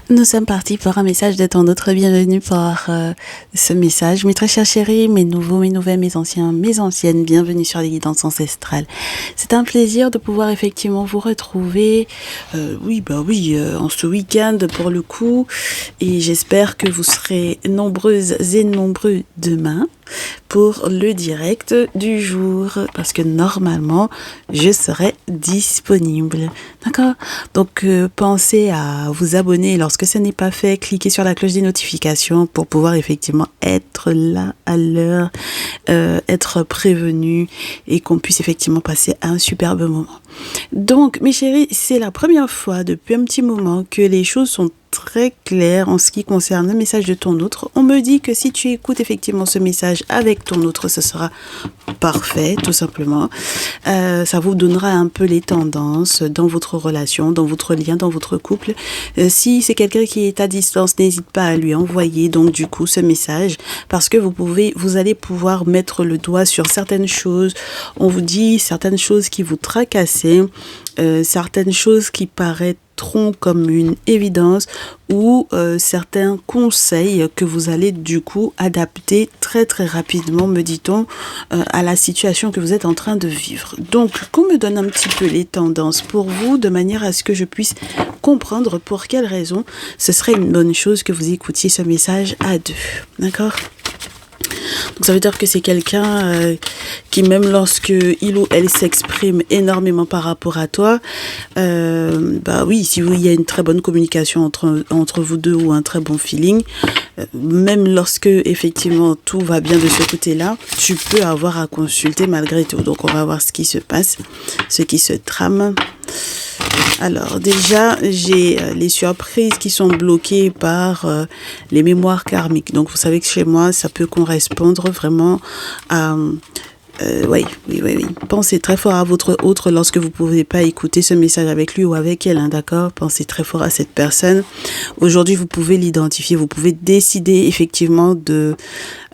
Nous sommes partis pour un message de ton autre. Bienvenue pour ce message. Mes très chers chéris, mes nouveaux, mes nouvelles, mes anciens, mes anciennes, bienvenue sur les guidances ancestrales. C'est un plaisir de pouvoir effectivement vous retrouver, en ce week-end pour le coup. Et j'espère que vous serez nombreuses et nombreux demain pour le direct du jour, parce que normalement, je serai disponible. D'accord? Donc, pensez à vous abonner lorsque ce n'est pas fait. Cliquez sur la cloche des notifications pour pouvoir effectivement être là à l'heure, être prévenu et qu'on puisse effectivement passer un superbe moment. Donc, mes chéris, c'est la première fois depuis un petit moment que les choses sont très clair en ce qui concerne le message de ton autre. On me dit que si tu écoutes effectivement ce message avec ton autre, ce sera parfait, tout simplement. Ça vous donnera un peu les tendances dans votre relation, dans votre lien, dans votre couple. Si c'est quelqu'un qui est à distance, n'hésite pas à lui envoyer donc du coup ce message, parce que vous allez pouvoir mettre le doigt sur certaines choses. On vous dit certaines choses qui vous tracassent, certaines choses qui paraissent comme une évidence ou certains conseils que vous allez du coup adapter très très rapidement, me dit-on, à la situation que vous êtes en train de vivre. Donc, qu'on me donne un petit peu les tendances pour vous, de manière à ce que je puisse comprendre pour quelles raisons ce serait une bonne chose que vous écoutiez ce message à deux. D'accord ? Donc ça veut dire que c'est quelqu'un qui, même lorsque il ou elle s'exprime énormément par rapport à toi, si il y a une très bonne communication entre vous deux ou un très bon feeling, même lorsque effectivement tout va bien de ce côté-là, tu peux avoir à consulter malgré tout. Donc on va voir ce qui se passe, ce qui se trame. Alors déjà, j'ai les surprises qui sont bloquées par les mémoires karmiques. Donc vous savez que chez moi, ça peut correspondre vraiment à... Oui. Pensez très fort à votre autre lorsque vous ne pouvez pas écouter ce message avec lui ou avec elle, d'accord ? Pensez très fort à cette personne. Aujourd'hui, vous pouvez l'identifier, vous pouvez décider effectivement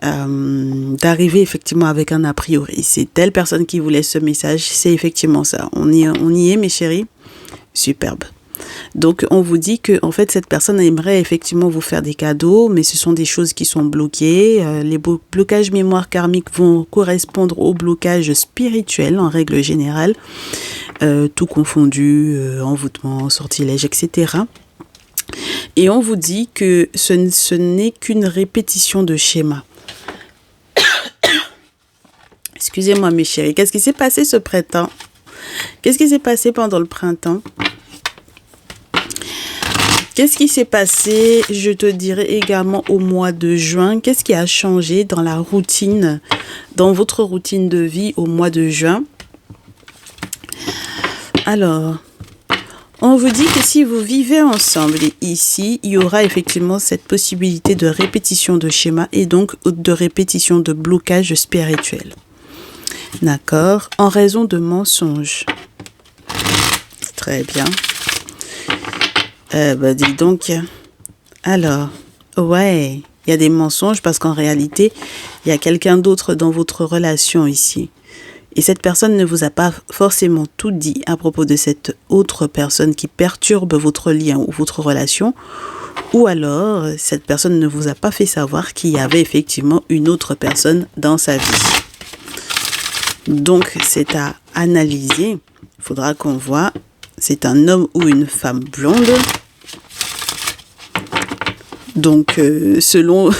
d'arriver effectivement avec un a priori. C'est telle personne qui vous laisse ce message, c'est effectivement ça. On y est, mes chéris. Superbe. Donc, on vous dit que en fait, cette personne aimerait effectivement vous faire des cadeaux, mais ce sont des choses qui sont bloquées. Les blocages mémoire karmiques vont correspondre aux blocages spirituels en règle générale, tout confondu, envoûtement, sortilège, etc. Et on vous dit que ce n'est qu'une répétition de schéma. Excusez-moi, mes chéris, qu'est-ce qui s'est passé ce printemps ? Qu'est-ce qui s'est passé pendant le printemps ? Qu'est-ce qui s'est passé, je te dirais également au mois de juin? Qu'est-ce qui a changé dans la routine, dans votre routine de vie au mois de juin? Alors, on vous dit que si vous vivez ensemble ici, il y aura effectivement cette possibilité de répétition de schéma et donc de répétition de blocage spirituel. D'accord? En raison de mensonges. Très bien. Dis donc. Alors, ouais, il y a des mensonges parce qu'en réalité, il y a quelqu'un d'autre dans votre relation ici. Et cette personne ne vous a pas forcément tout dit à propos de cette autre personne qui perturbe votre lien ou votre relation. Ou alors, cette personne ne vous a pas fait savoir qu'il y avait effectivement une autre personne dans sa vie. Donc, c'est à analyser. Il faudra qu'on voit, c'est un homme ou une femme blonde. Donc, selon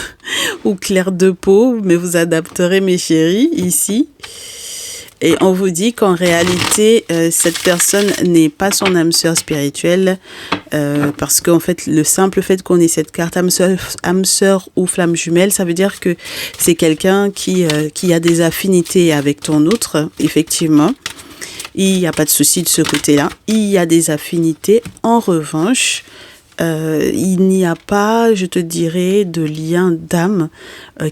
ou clair de peau, mais vous adapterez, mes chéris, ici. Et on vous dit qu'en réalité, cette personne n'est pas son âme sœur spirituelle, parce qu'en fait, le simple fait qu'on ait cette carte âme sœur ou flamme jumelle, ça veut dire que c'est quelqu'un qui a des affinités avec ton autre, effectivement. Il n'y a pas de souci de ce côté-là. Il y a des affinités. En revanche, il n'y a pas, je te dirais, de lien d'âme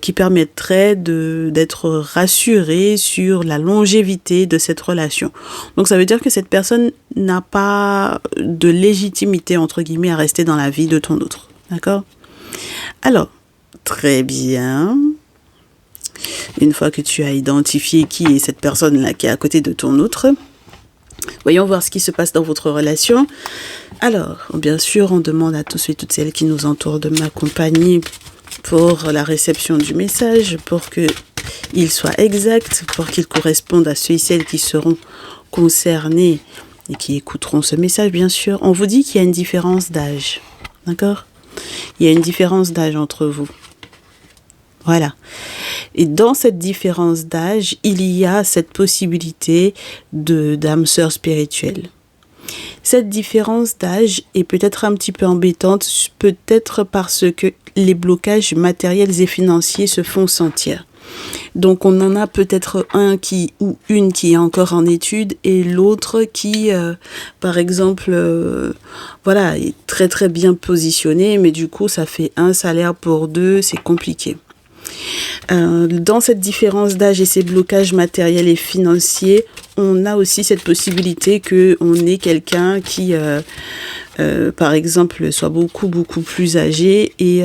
qui permettrait d'être rassuré sur la longévité de cette relation. Donc ça veut dire que cette personne n'a pas de légitimité, entre guillemets, à rester dans la vie de ton autre. D'accord ? Alors, très bien. Une fois que tu as identifié qui est cette personne-là qui est à côté de ton autre, Voyons voir ce qui se passe dans votre relation. Alors, bien sûr, on demande à tous et toutes celles qui nous entourent de m'accompagner pour la réception du message, pour qu'il soit exact, pour qu'il corresponde à ceux et celles qui seront concernés et qui écouteront ce message, bien sûr. On vous dit qu'il y a une différence d'âge. D'accord ? Il y a une différence d'âge entre vous. Voilà. Et dans cette différence d'âge, il y a cette possibilité d'âme sœur spirituelle. Cette différence d'âge est peut-être un petit peu embêtante, peut-être parce que les blocages matériels et financiers se font sentir. Donc on en a peut-être un ou une qui est encore en études et l'autre qui, par exemple, voilà, est très très bien positionné, mais du coup ça fait un salaire pour deux, c'est compliqué. Dans cette différence d'âge et ces blocages matériels et financiers, on a aussi cette possibilité qu'on ait quelqu'un qui, par exemple, soit beaucoup plus âgé et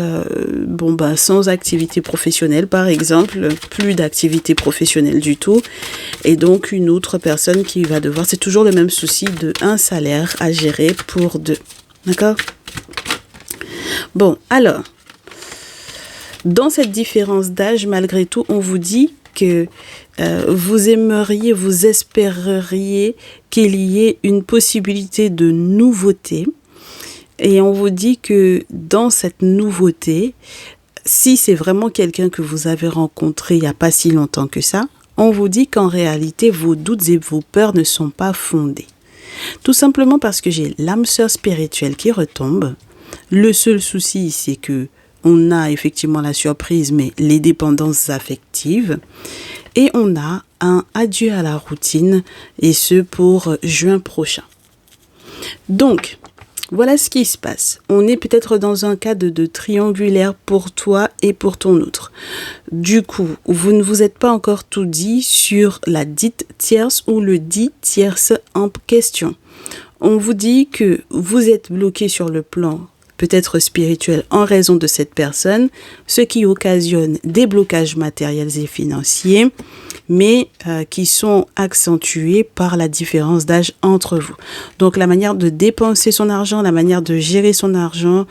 sans activité professionnelle, par exemple, plus d'activité professionnelle du tout, et donc une autre personne qui va devoir, c'est toujours le même souci de un salaire à gérer pour deux. D'accord ? Bon, alors, dans cette différence d'âge, malgré tout, on vous dit que vous aimeriez, vous espéreriez qu'il y ait une possibilité de nouveauté. Et on vous dit que dans cette nouveauté, si c'est vraiment quelqu'un que vous avez rencontré il n'y a pas si longtemps que ça, on vous dit qu'en réalité, vos doutes et vos peurs ne sont pas fondés. Tout simplement parce que j'ai l'âme sœur spirituelle qui retombe. Le seul souci, c'est que on a effectivement la surprise, mais les dépendances affectives. Et on a un adieu à la routine, et ce pour juin prochain. Donc, voilà ce qui se passe. On est peut-être dans un cadre de triangulaire pour toi et pour ton autre. Du coup, vous ne vous êtes pas encore tout dit sur la dite tierce ou le dit tierce en question. On vous dit que vous êtes bloqué sur le plan peut-être spirituel en raison de cette personne, ce qui occasionne des blocages matériels et financiers, mais qui sont accentués par la différence d'âge entre vous. Donc la manière de dépenser son argent, la manière de gérer son argent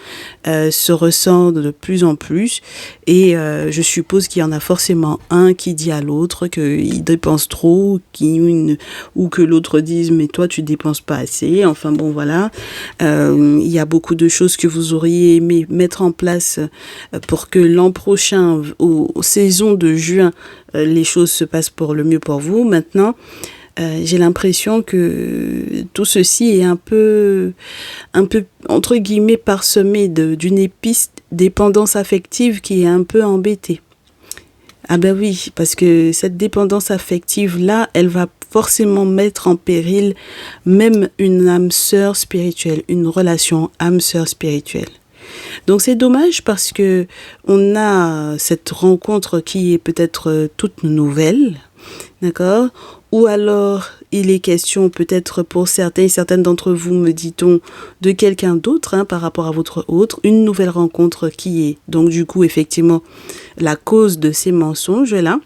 se ressent de plus en plus, et je suppose qu'il y en a forcément un qui dit à l'autre qu'il dépense trop, ou que l'autre dise mais toi tu dépenses pas assez. Enfin bon voilà, il y a beaucoup de choses que vous auriez aimé mettre en place pour que l'an prochain, aux saisons de juin, les choses se passent pour le mieux pour vous. Maintenant, j'ai l'impression que tout ceci est un peu entre guillemets parsemé d'une épice dépendance affective qui est un peu embêtée. Ah ben oui, parce que cette dépendance affective-là, elle va forcément mettre en péril même une âme sœur spirituelle, une relation âme sœur spirituelle. Donc c'est dommage parce que on a cette rencontre qui est peut-être toute nouvelle, d'accord ? Ou alors il est question peut-être pour certains et certaines d'entre vous, me dit-on, de quelqu'un d'autre par rapport à votre autre, une nouvelle rencontre qui est donc du coup effectivement la cause de ces mensonges-là.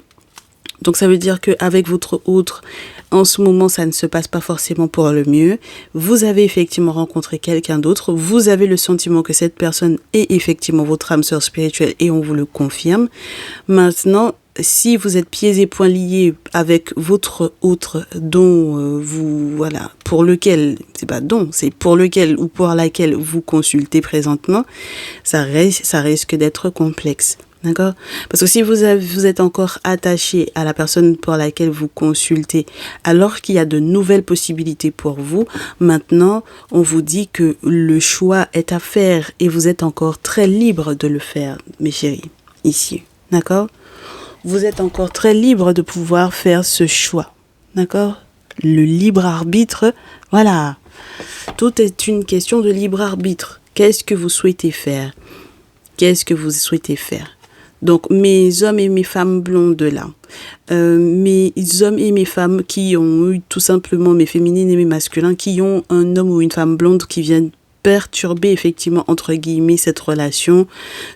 Donc ça veut dire qu'avec votre autre, en ce moment, ça ne se passe pas forcément pour le mieux. Vous avez effectivement rencontré quelqu'un d'autre. Vous avez le sentiment que cette personne est effectivement votre âme sœur spirituelle et on vous le confirme. Maintenant, si vous êtes pieds et poings liés avec votre autre dont pour lequel, c'est pas dont, c'est pour lequel ou pour laquelle vous consultez présentement, ça risque d'être complexe. D'accord ? Parce que si vous êtes encore attaché à la personne pour laquelle vous consultez, alors qu'il y a de nouvelles possibilités pour vous, maintenant, on vous dit que le choix est à faire et vous êtes encore très libre de le faire, mes chéris, ici. D'accord ? Vous êtes encore très libre de pouvoir faire ce choix. D'accord ? Le libre arbitre, voilà. Tout est une question de libre arbitre. Qu'est-ce que vous souhaitez faire ? Qu'est-ce que vous souhaitez faire ? Donc, mes hommes et mes femmes blondes là, mes hommes et mes femmes qui ont eu tout simplement, mes féminines et mes masculins, qui ont un homme ou une femme blonde qui viennent perturber effectivement, entre guillemets, cette relation,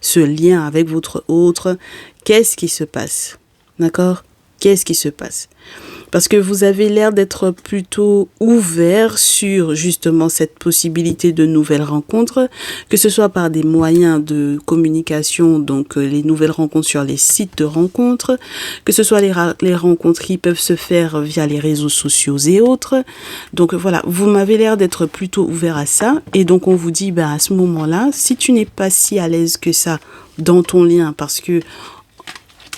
ce lien avec votre autre, qu'est-ce qui se passe ? D'accord ? Qu'est-ce qui se passe ? Parce que vous avez l'air d'être plutôt ouvert sur justement cette possibilité de nouvelles rencontres, que ce soit par des moyens de communication, donc les nouvelles rencontres sur les sites de rencontres, que ce soit les rencontres qui peuvent se faire via les réseaux sociaux et autres. Donc voilà, vous m'avez l'air d'être plutôt ouvert à ça. Et donc on vous dit, à ce moment-là, si tu n'es pas si à l'aise que ça dans ton lien, parce que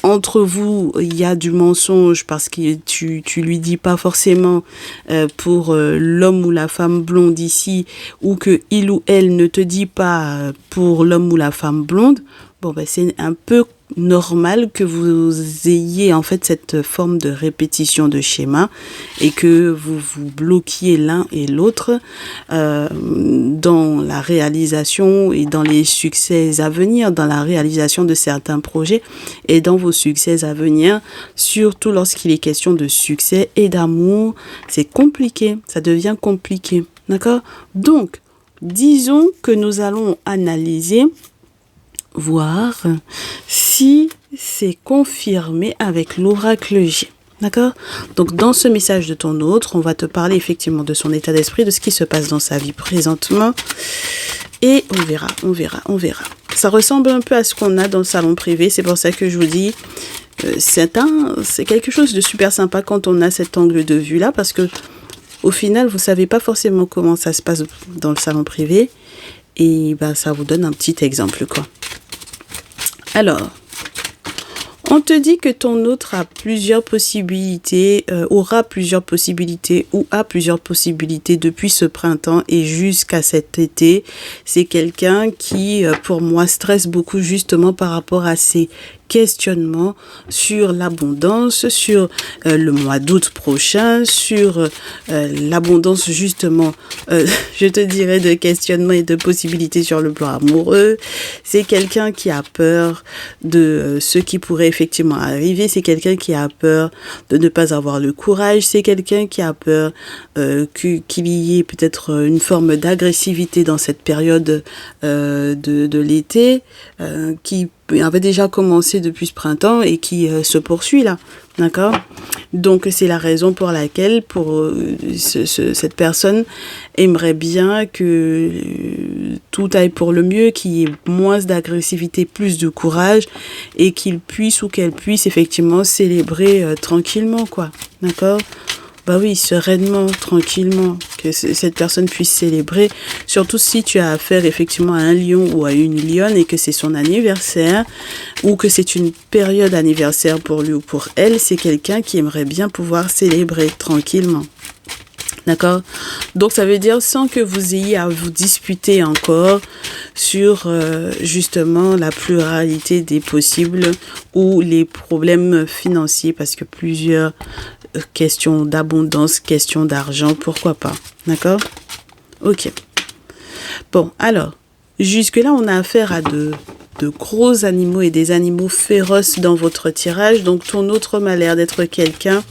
entre vous, il y a du mensonge parce que tu lui dis pas forcément pour l'homme ou la femme blonde ici, ou que il ou elle ne te dit pas pour l'homme ou la femme blonde. Bon, c'est un peu normal que vous ayez en fait cette forme de répétition de schéma et que vous vous bloquiez l'un et l'autre dans la réalisation et dans les succès à venir, dans la réalisation de certains projets et dans vos succès à venir, surtout lorsqu'il est question de succès et d'amour. C'est compliqué, ça devient compliqué, d'accord? Donc, disons que nous allons analyser, voir si c'est confirmé avec l'oracle J. D'accord? Donc, dans ce message de ton autre, on va te parler effectivement de son état d'esprit, de ce qui se passe dans sa vie présentement. Et on verra. Ça ressemble un peu à ce qu'on a dans le salon privé. C'est pour ça que je vous dis, c'est quelque chose de super sympa quand on a cet angle de vue-là, parce que au final, vous savez pas forcément comment ça se passe dans le salon privé. Et ça vous donne un petit exemple, quoi. Alors, on te dit que ton autre a plusieurs possibilités, aura plusieurs possibilités ou a plusieurs possibilités depuis ce printemps et jusqu'à cet été. C'est quelqu'un qui, pour moi, stresse beaucoup justement par rapport à ses questionnements sur l'abondance, sur le mois d'août prochain, sur l'abondance justement, je te dirais, de questionnements et de possibilités sur le plan amoureux. C'est quelqu'un qui a peur de ce qui pourrait effectivement arriver. C'est quelqu'un qui a peur de ne pas avoir le courage. C'est quelqu'un qui a peur qu'il y ait peut-être une forme d'agressivité dans cette période de l'été qui avait déjà commencé depuis ce printemps et qui se poursuit là, d'accord? Donc c'est la raison pour laquelle cette personne aimerait bien que tout aille pour le mieux, qu'il y ait moins d'agressivité, plus de courage et qu'il puisse ou qu'elle puisse effectivement célébrer tranquillement, quoi, d'accord? Oui, sereinement, tranquillement, que cette personne puisse célébrer, surtout si tu as affaire effectivement à un lion ou à une lionne et que c'est son anniversaire ou que c'est une période anniversaire pour lui ou pour elle, c'est quelqu'un qui aimerait bien pouvoir célébrer tranquillement. D'accord? Donc, ça veut dire sans que vous ayez à vous disputer encore sur justement la pluralité des possibles ou les problèmes financiers, parce que plusieurs questions d'abondance, questions d'argent, pourquoi pas? D'accord? Ok. Bon, alors, jusque-là, on a affaire à de gros animaux et des animaux féroces dans votre tirage. Donc, ton autre homme a l'air d'être quelqu'un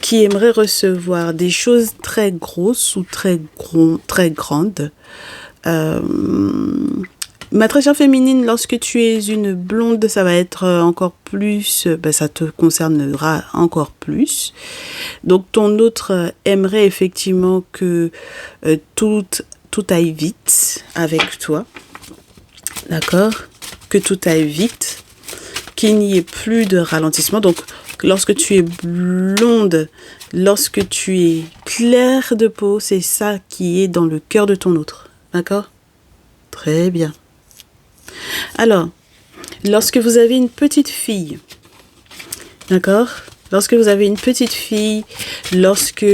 qui aimerait recevoir des choses très grosses ou très grandes. Ma très chère féminine, lorsque tu es une blonde, ça va être encore plus, ça te concernera encore plus. Donc ton autre aimerait effectivement que tout aille vite avec toi, d'accord? Que tout aille vite, qu'il n'y ait plus de ralentissement. Donc lorsque tu es blonde, lorsque tu es claire de peau, c'est ça qui est dans le cœur de ton autre, d'accord? Très bien. Alors, lorsque vous avez une petite fille, d'accord? Lorsque vous avez une petite fille, lorsque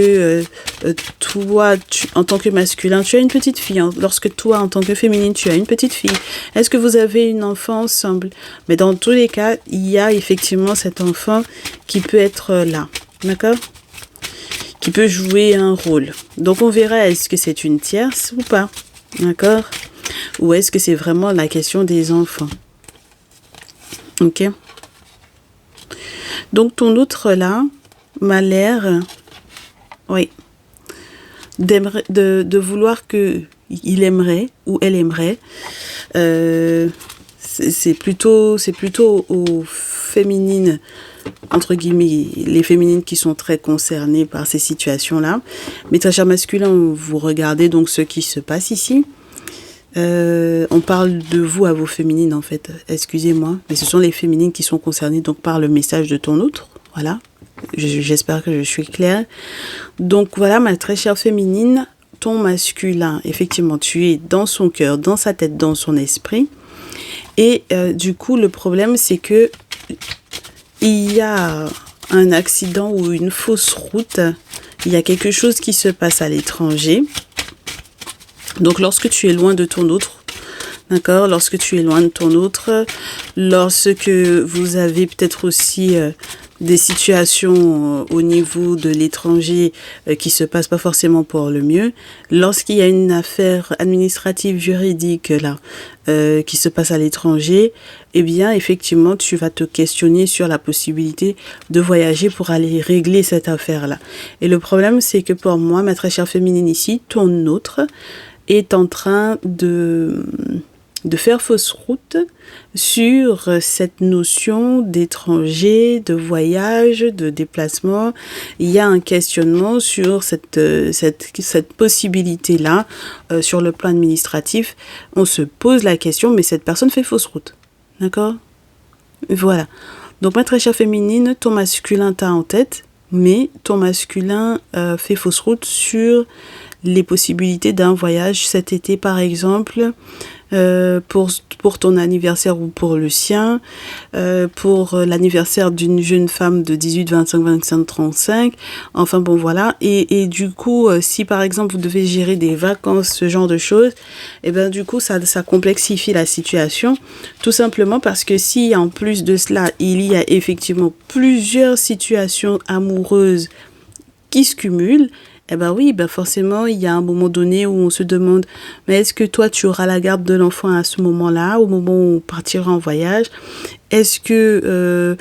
toi, en tant que masculin, tu as une petite fille, lorsque toi, en tant que féminine, tu as une petite fille, est-ce que vous avez une enfant ensemble? Mais dans tous les cas, il y a effectivement cet enfant qui peut être là, d'accord? Qui peut jouer un rôle. Donc, on verra est-ce que c'est une tierce ou pas, d'accord? Ou est-ce que c'est vraiment la question des enfants? Ok? Donc, ton autre là m'a l'air, oui, de vouloir que il aimerait ou elle aimerait. C'est plutôt au féminines, entre guillemets, les féminines qui sont très concernées par ces situations-là. Mais très cher masculin, vous regardez donc ce qui se passe ici. On parle de vous à vos féminines en fait, excusez-moi, mais ce sont les féminines qui sont concernées donc par le message de ton autre, voilà. J'espère que je suis claire. Donc voilà, ma très chère féminine, ton masculin, effectivement, tu es dans son cœur, dans sa tête, dans son esprit. Et du coup, le problème, c'est que il y a un accident ou une fausse route. Il y a quelque chose qui se passe à l'étranger. Donc, lorsque tu es loin de ton autre, d'accord, lorsque tu es loin de ton autre, lorsque vous avez peut-être aussi des situations au niveau de l'étranger qui se passent pas forcément pour le mieux, lorsqu'il y a une affaire administrative juridique là qui se passe à l'étranger, eh bien effectivement tu vas te questionner sur la possibilité de voyager pour aller régler cette affaire là. Et le problème c'est que pour moi, ma très chère féminine ici, ton autre est en train de faire fausse route sur cette notion d'étranger, de voyage, de déplacement. Il y a un questionnement sur cette possibilité-là sur le plan administratif. On se pose la question, mais cette personne fait fausse route. D'accord ? Voilà. Donc, ma très chère féminine, ton masculin t'a en tête, mais ton masculin fait fausse route sur les possibilités d'un voyage cet été, par exemple, pour ton anniversaire ou pour le sien, pour l'anniversaire d'une jeune femme de 18, 25, 25, 35. Enfin bon, voilà. Et du coup, si par exemple vous devez gérer des vacances, ce genre de choses, et ben du coup, ça complexifie la situation. Tout simplement parce que si en plus de cela, il y a effectivement plusieurs situations amoureuses qui se cumulent, eh ben oui, ben forcément, il y a un moment donné où on se demande, mais est-ce que toi, tu auras la garde de l'enfant à ce moment-là, au moment où on partira en voyage? Est-ce que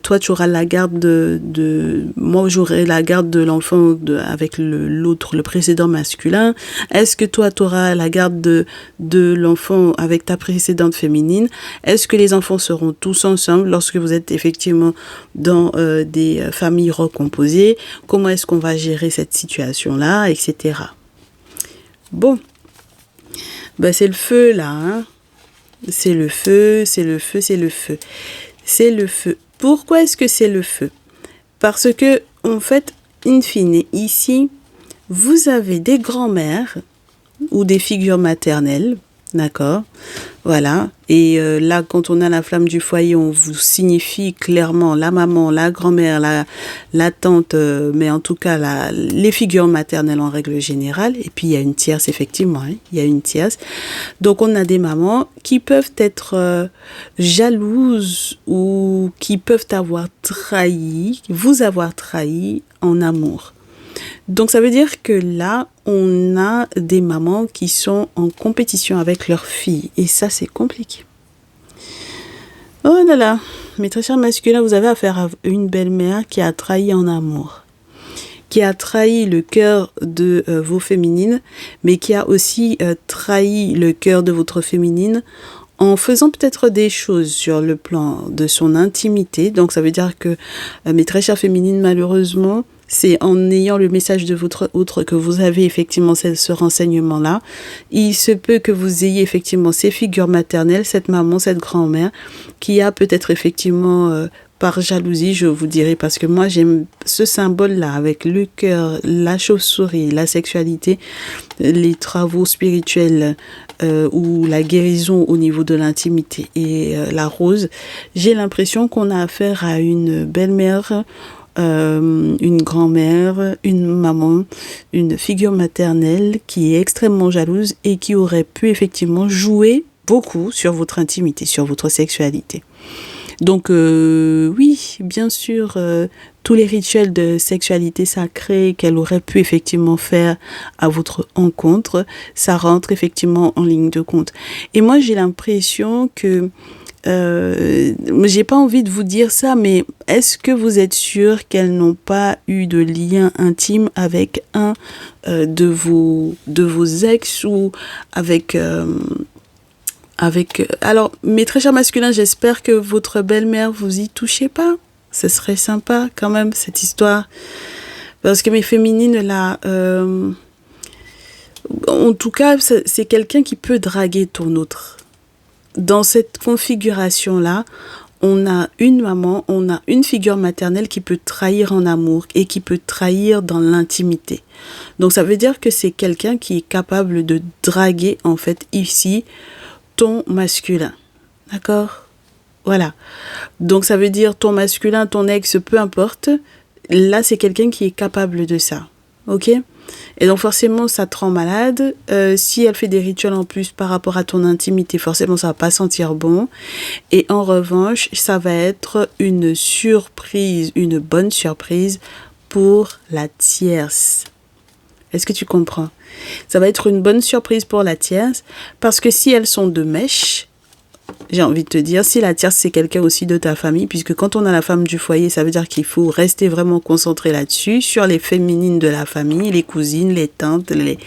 toi, tu auras la garde moi, j'aurai la garde de l'enfant avec l'autre, le précédent masculin? Est-ce que toi, tu auras la garde de l'enfant avec ta précédente féminine? Est-ce que les enfants seront tous ensemble lorsque vous êtes effectivement dans des familles recomposées? Comment est-ce qu'on va gérer cette situation-là, etc. Bon, ben c'est le feu là, hein. C'est le feu, c'est le feu, c'est le feu. C'est le feu. Pourquoi est-ce que c'est le feu? Parce que, en fait, in fine, ici, vous avez des grands-mères ou des figures maternelles, d'accord? Voilà. Et là, quand on a la flamme du foyer, on vous signifie clairement la maman, la grand-mère, la tante, mais en tout cas les figures maternelles en règle générale. Et puis, il y a une tierce, effectivement. Hein, il y a une tierce. Donc, on a des mamans qui peuvent être jalouses ou qui peuvent vous avoir trahi en amour. Donc, ça veut dire que là, on a des mamans qui sont en compétition avec leurs filles. Et ça, c'est compliqué. Oh là là, mes très chers masculins, vous avez affaire à une belle-mère qui a trahi en amour, qui a trahi le cœur de vos féminines, mais qui a aussi trahi le cœur de votre féminine en faisant peut-être des choses sur le plan de son intimité. Donc, ça veut dire que mes très chères féminines, malheureusement, c'est en ayant le message de votre autre que vous avez effectivement ce renseignement-là. Il se peut que vous ayez effectivement ces figures maternelles, cette maman, cette grand-mère, qui a peut-être effectivement, par jalousie, je vous dirais, parce que moi j'aime ce symbole-là, avec le cœur, la chauve-souris, la sexualité, les travaux spirituels, ou la guérison au niveau de l'intimité et la rose. J'ai l'impression qu'on a affaire à une belle-mère, une grand-mère, une maman, une figure maternelle qui est extrêmement jalouse et qui aurait pu effectivement jouer beaucoup sur votre intimité, sur votre sexualité. Donc oui, bien sûr, tous les rituels de sexualité sacrée qu'elle aurait pu effectivement faire à votre encontre, ça rentre effectivement en ligne de compte. Et moi, j'ai l'impression que j'ai pas envie de vous dire ça, mais est-ce que vous êtes sûr qu'elles n'ont pas eu de lien intime avec un de vos ex ou avec Alors, mes très chers masculins, j'espère que votre belle-mère vous y touchez pas. Ce serait sympa quand même, cette histoire. Parce que mes féminines, là, en tout cas, c'est quelqu'un qui peut draguer ton autre. Dans cette configuration-là, on a une maman, on a une figure maternelle qui peut trahir en amour et qui peut trahir dans l'intimité. Donc ça veut dire que c'est quelqu'un qui est capable de draguer, en fait, ici, ton masculin. D'accord ? Voilà. Donc ça veut dire ton masculin, ton ex, peu importe. Là, c'est quelqu'un qui est capable de ça. Ok ? Et donc forcément, ça te rend malade. Si elle fait des rituels en plus par rapport à ton intimité, forcément, ça va pas sentir bon. Et en revanche, ça va être une surprise, une bonne surprise pour la tierce. Est-ce que tu comprends ? Ça va être une bonne surprise pour la tierce parce que si elles sont de mèche, j'ai envie de te dire, si la tierce c'est quelqu'un aussi de ta famille, puisque quand on a la femme du foyer, ça veut dire qu'il faut rester vraiment concentré là-dessus, sur les féminines de la famille, les cousines, les tantes, les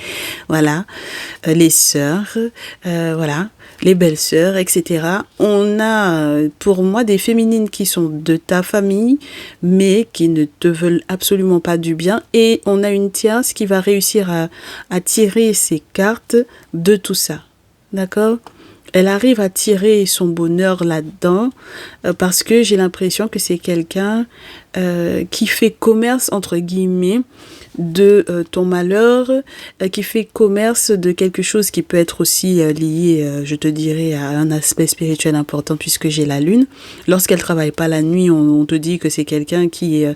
sœurs, voilà, les belles-sœurs, etc. On a, pour moi, des féminines qui sont de ta famille, mais qui ne te veulent absolument pas du bien, et on a une tierce qui va réussir à tirer ses cartes de tout ça, d'accord ? Elle arrive à tirer son bonheur là-dedans parce que j'ai l'impression que c'est quelqu'un qui fait commerce, entre guillemets, de ton malheur, qui fait commerce de quelque chose qui peut être aussi lié, je te dirais, à un aspect spirituel important puisque j'ai la lune. Lorsqu'elle travaille pas la nuit, on te dit que c'est quelqu'un qui est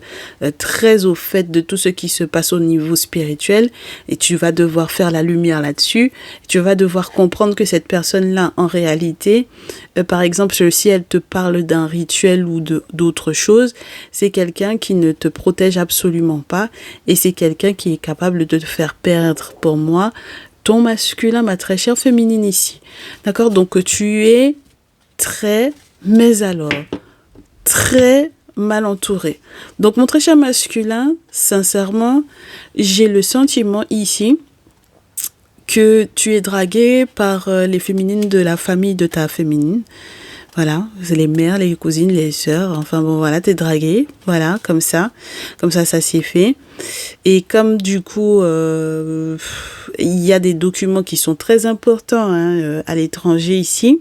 très au fait de tout ce qui se passe au niveau spirituel et tu vas devoir faire la lumière là-dessus. Tu vas devoir comprendre que cette personne-là, en réalité, par exemple, si elle te parle d'un rituel ou d'autres choses, c'est quelqu'un qui ne te protège absolument pas et c'est quelqu'un qui est capable de te faire perdre, pour moi, ton masculin, ma très chère féminine ici. D'accord ? Donc, tu es mais alors, très mal entouré. Donc, mon très cher masculin, sincèrement, j'ai le sentiment ici que tu es dragué par les féminines de la famille de ta féminine. Voilà, c'est les mères, les cousines, les sœurs, enfin bon voilà, t'es dragué, voilà, comme ça ça s'est fait. Et comme du coup, il y a des documents qui sont très importants à l'étranger ici,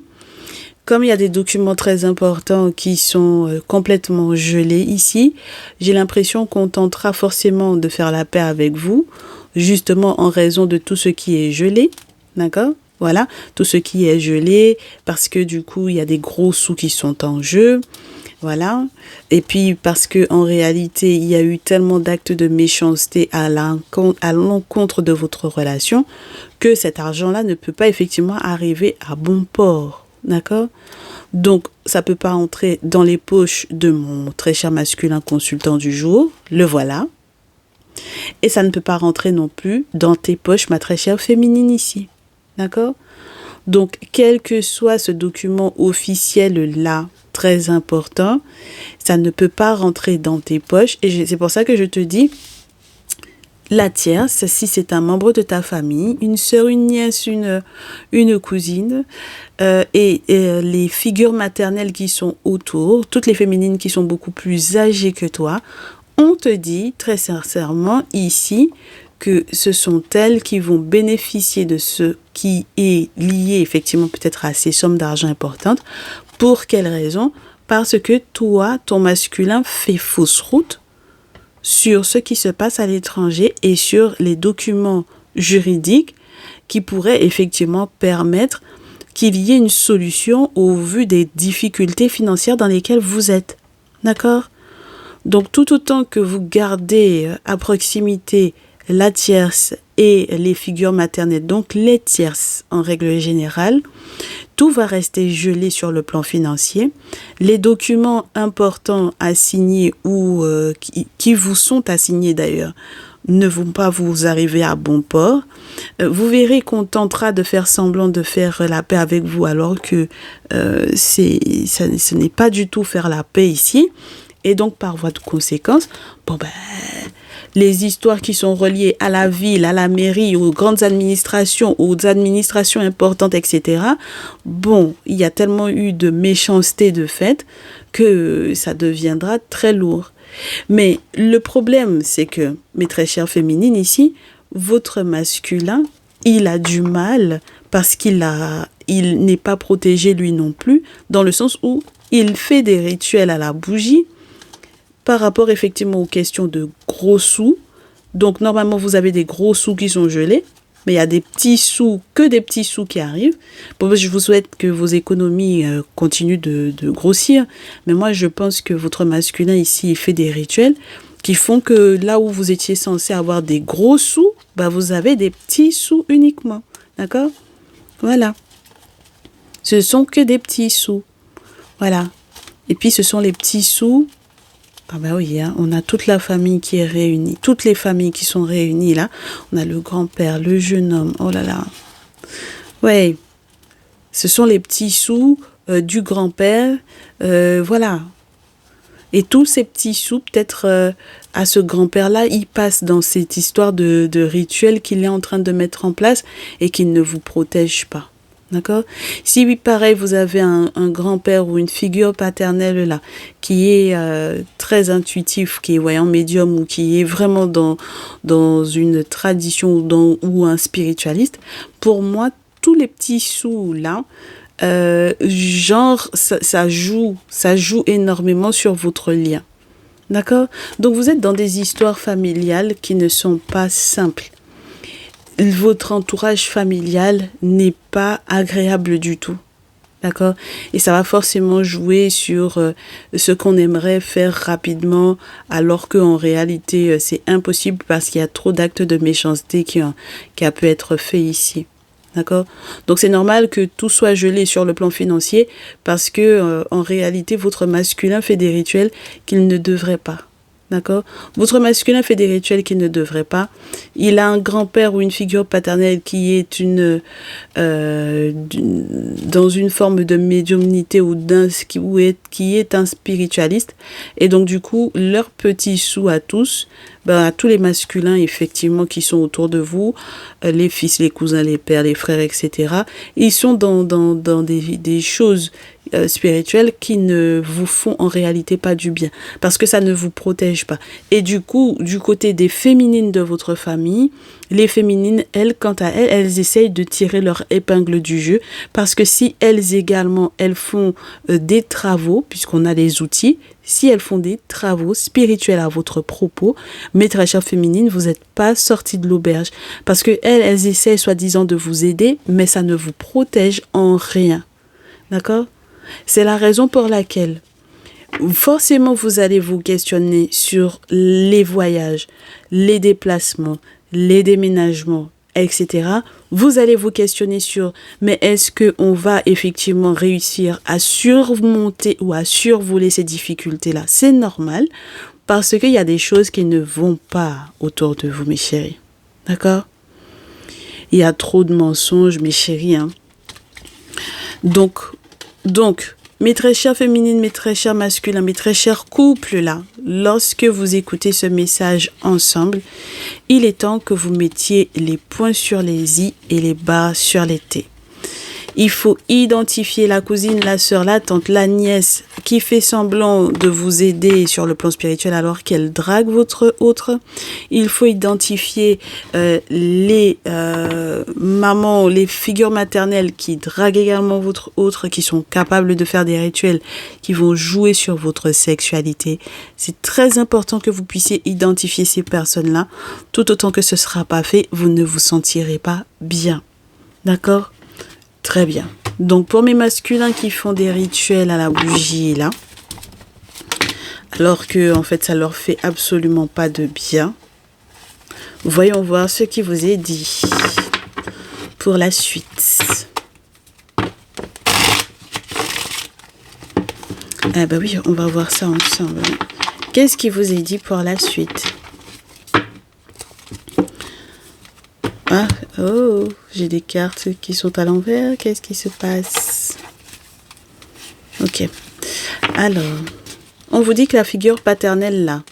comme il y a des documents très importants qui sont complètement gelés ici, j'ai l'impression qu'on tentera forcément de faire la paix avec vous, justement en raison de tout ce qui est gelé, d'accord ? Voilà, tout ce qui est gelé, parce que du coup, il y a des gros sous qui sont en jeu, voilà. Et puis, parce que en réalité, il y a eu tellement d'actes de méchanceté à l'encontre de votre relation, que cet argent-là ne peut pas effectivement arriver à bon port, d'accord ? Donc, ça peut pas entrer dans les poches de mon très cher masculin consultant du jour, le voilà. Et ça ne peut pas rentrer non plus dans tes poches, ma très chère féminine ici. D'accord ? Donc, quel que soit ce document officiel-là, très important, ça ne peut pas rentrer dans tes poches. Et c'est pour ça que je te dis, la tierce, si c'est un membre de ta famille, une sœur, une nièce, une cousine, et les figures maternelles qui sont autour, toutes les féminines qui sont beaucoup plus âgées que toi, on te dit très sincèrement ici que ce sont elles qui vont bénéficier de ce qui est lié effectivement peut-être à ces sommes d'argent importantes. Pour quelle raison ? Parce que toi, ton masculin fait fausse route sur ce qui se passe à l'étranger et sur les documents juridiques qui pourraient effectivement permettre qu'il y ait une solution au vu des difficultés financières dans lesquelles vous êtes. D'accord ? Donc, tout autant que vous gardez à proximité la tierce et les figures maternelles, donc les tierces en règle générale, tout va rester gelé sur le plan financier. Les documents importants à signer ou qui vous sont assignés d'ailleurs ne vont pas vous arriver à bon port. Vous verrez qu'on tentera de faire semblant de faire la paix avec vous alors que ce n'est pas du tout faire la paix ici. Et donc, par voie de conséquence, bon ben, les histoires qui sont reliées à la ville, à la mairie, aux grandes administrations, aux administrations importantes, etc. Bon, il y a tellement eu de méchanceté de fait que ça deviendra très lourd. Mais le problème, c'est que, mes très chères féminines ici, votre masculin, il a du mal parce il n'est pas protégé lui non plus, dans le sens où il fait des rituels à la bougie par rapport effectivement aux questions de gros sous. Donc normalement vous avez des gros sous qui sont gelés, mais il y a des petits sous, que des petits sous qui arrivent. Bon, je vous souhaite que vos économies continuent de grossir, mais moi je pense que votre masculin ici il fait des rituels qui font que là où vous étiez censé avoir des gros sous, bah vous avez des petits sous uniquement. D'accord? Voilà. Ce sont que des petits sous. Voilà. Et puis ce sont les petits sous. Ah bah oui, hein, on a toute la famille qui est réunie. Toutes les familles qui sont réunies là. On a le grand-père, le jeune homme. Oh là là. Ouais. Ce sont les petits sous du grand-père. Voilà. Et tous ces petits sous, peut-être à ce grand-père-là, il passe dans cette histoire de rituel qu'il est en train de mettre en place et qu'il ne vous protège pas. D'accord? Si oui, pareil, vous avez un grand-père ou une figure paternelle là, qui est très intuitif, qui est voyant médium ou qui est vraiment dans une tradition ou un spiritualiste, pour moi, tous les petits sous là, genre ça joue énormément sur votre lien, d'accord? Donc vous êtes dans des histoires familiales qui ne sont pas simples. Votre entourage familial n'est pas agréable du tout, d'accord? Et ça va forcément jouer sur ce qu'on aimerait faire rapidement, alors qu'en réalité c'est impossible parce qu'il y a trop d'actes de méchanceté qui a pu être fait ici. D'accord? Donc c'est normal que tout soit gelé sur le plan financier parce que en réalité votre masculin fait des rituels qu'il ne devrait pas. D'accord? Votre masculin fait des rituels qu'il ne devrait pas. Il a un grand-père ou une figure paternelle qui est dans une forme de médiumnité qui est un spiritualiste. Et donc du coup, leurs petits sous à tous, à tous les masculins effectivement qui sont autour de vous, les fils, les cousins, les pères, les frères, etc. Ils sont dans des choses spirituelles qui ne vous font en réalité pas du bien parce que ça ne vous protège pas. Et du coup, du côté des féminines de votre famille, les féminines, elles, quant à elles, elles essayent de tirer leur épingle du jeu parce que si elles également, elles font des travaux, puisqu'on a des outils, si elles font des travaux spirituels à votre propos, mes très chères féminines, vous n'êtes pas sorties de l'auberge parce que elles essayent soi-disant de vous aider, mais ça ne vous protège en rien. D'accord? C'est la raison pour laquelle forcément vous allez vous questionner sur les voyages, les déplacements, les déménagements, etc. Vous allez vous questionner sur mais est-ce qu'on va effectivement réussir à surmonter ou à survoler ces difficultés-là? C'est normal parce qu'il y a des choses qui ne vont pas autour de vous, mes chéris. D'accord? Il y a trop de mensonges, mes chéris. Hein? Donc, mes très chères féminines, mes très chers masculins, mes très chers couples là, lorsque vous écoutez ce message ensemble, il est temps que vous mettiez les points sur les i et les barres sur les t. Il faut identifier la cousine, la sœur, la tante, la nièce qui fait semblant de vous aider sur le plan spirituel alors qu'elle drague votre autre. Il faut identifier les mamans, les figures maternelles qui draguent également votre autre, qui sont capables de faire des rituels qui vont jouer sur votre sexualité. C'est très important que vous puissiez identifier ces personnes-là. Tout autant que ce ne sera pas fait, vous ne vous sentirez pas bien. D'accord ? Très bien. Donc, pour mes masculins qui font des rituels à la bougie, là, alors que, en fait, ça leur fait absolument pas de bien, voyons voir ce qui vous est dit pour la suite. Ah bah oui, on va voir ça ensemble. Qu'est-ce qui vous est dit pour la suite? Ah, oh, j'ai des cartes qui sont à l'envers. Qu'est-ce qui se passe? Ok. Alors, On vous dit que la figure paternelle, là,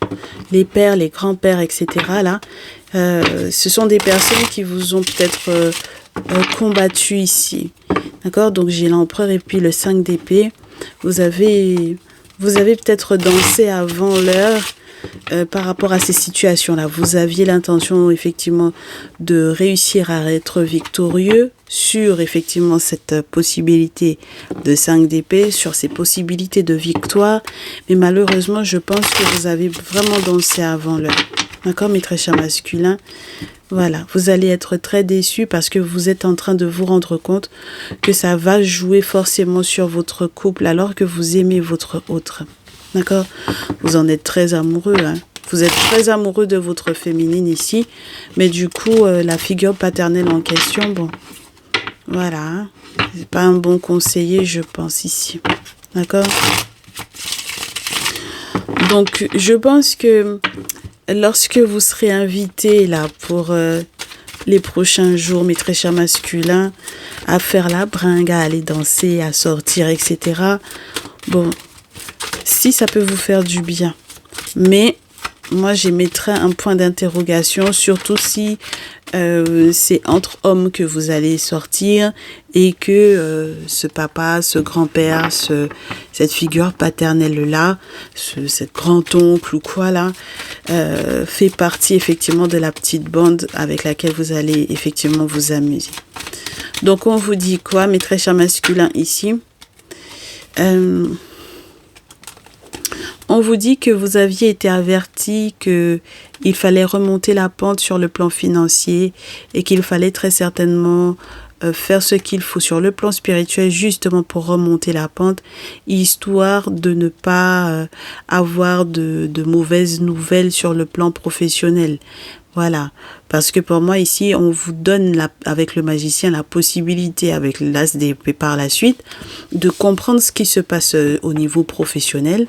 les pères, les grands-pères, etc., là, ce sont des personnes qui vous ont peut-être combattu ici. D'accord? Donc, j'ai l'empereur et puis le 5 d'épée. Vous avez peut-être dansé avant l'heure par rapport à ces situations-là. Vous aviez l'intention, effectivement, de réussir à être victorieux sur, effectivement, cette possibilité de 5 d'épée, sur ces possibilités de victoire. Mais malheureusement, je pense que vous avez vraiment dansé avant l'heure. D'accord, mes très chers masculins? Voilà, vous allez être très déçus parce que vous êtes en train de vous rendre compte que ça va jouer forcément sur votre couple alors que vous aimez votre autre. D'accord? Vous en êtes très amoureux, hein? Vous êtes très amoureux de votre féminine ici, mais du coup, la figure paternelle en question, bon, voilà, hein? C'est pas un bon conseiller, je pense, ici. D'accord? Donc, je pense que lorsque vous serez invité là pour les prochains jours, mes très chers masculins, à faire la bringue, à aller danser, à sortir, etc. Bon, si ça peut vous faire du bien. Mais moi, j'émettrais un point d'interrogation, surtout si c'est entre hommes que vous allez sortir et que ce papa, ce grand-père, cette figure paternelle-là, cette grand-oncle ou quoi là, fait partie effectivement de la petite bande avec laquelle vous allez effectivement vous amuser. Donc on vous dit quoi, mes très chers masculins ici? On vous dit que vous aviez été averti qu'il fallait remonter la pente sur le plan financier et qu'il fallait très certainement faire ce qu'il faut sur le plan spirituel justement pour remonter la pente, histoire de ne pas avoir de mauvaises nouvelles sur le plan professionnel. Voilà, parce que pour moi ici, on vous donne avec le magicien la possibilité, avec l'as d'épée par la suite, de comprendre ce qui se passe au niveau professionnel,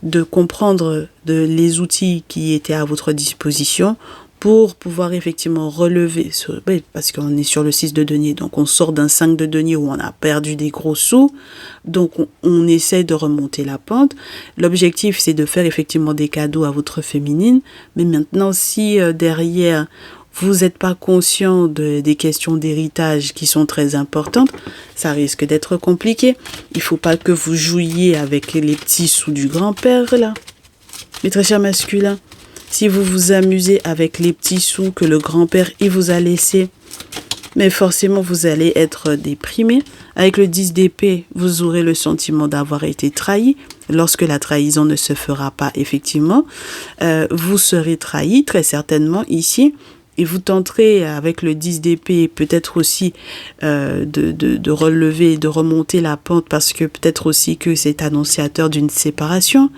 de comprendre les outils qui étaient à votre disposition pour pouvoir effectivement relever, parce qu'on est sur le 6 de denier, donc on sort d'un 5 de denier où on a perdu des gros sous, donc on essaie de remonter la pente. L'objectif, c'est de faire effectivement des cadeaux à votre féminine, mais maintenant, si derrière, vous n'êtes pas conscient des questions d'héritage qui sont très importantes, ça risque d'être compliqué. Il ne faut pas que vous jouiez avec les petits sous du grand-père, là. Mes très chers masculins, si vous vous amusez avec les petits sous que le grand-père il vous a laissés, mais forcément vous allez être déprimé. Avec le 10 d'épée, vous aurez le sentiment d'avoir été trahi. Lorsque la trahison ne se fera pas effectivement, vous serez trahi très certainement ici. Et vous tenterez avec le 10 d'épée peut-être aussi de relever, de remonter la pente parce que peut-être aussi que c'est annonciateur d'une séparation.